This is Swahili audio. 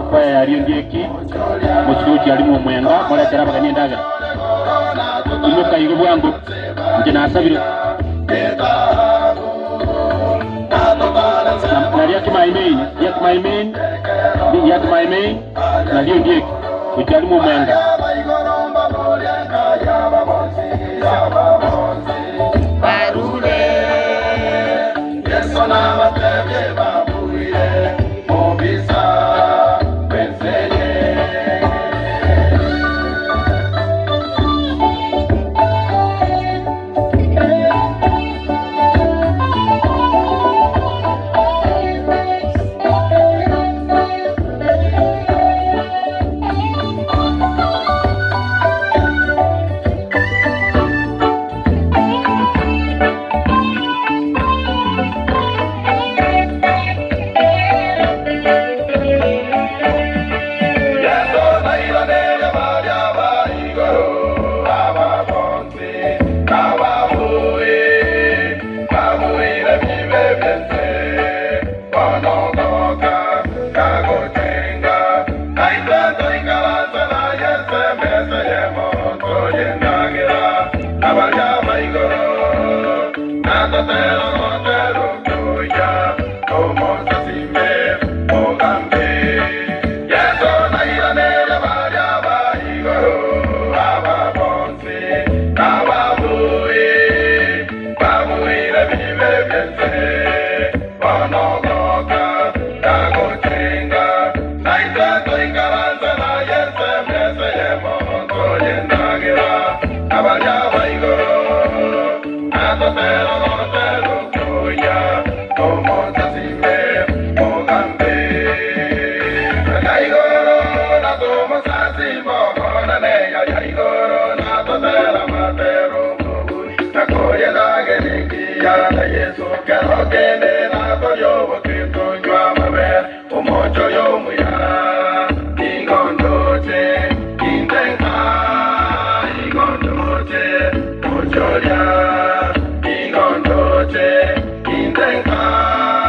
kwaya ariongeki musuji alimu mwenga mole tera bagani ndaga imuka yigo bwangu nje nasabire na yakmaimein na ariongeki musuji alimu mwenga barule yeso na matebe babuire mobisa Como se sigue, Mogambe,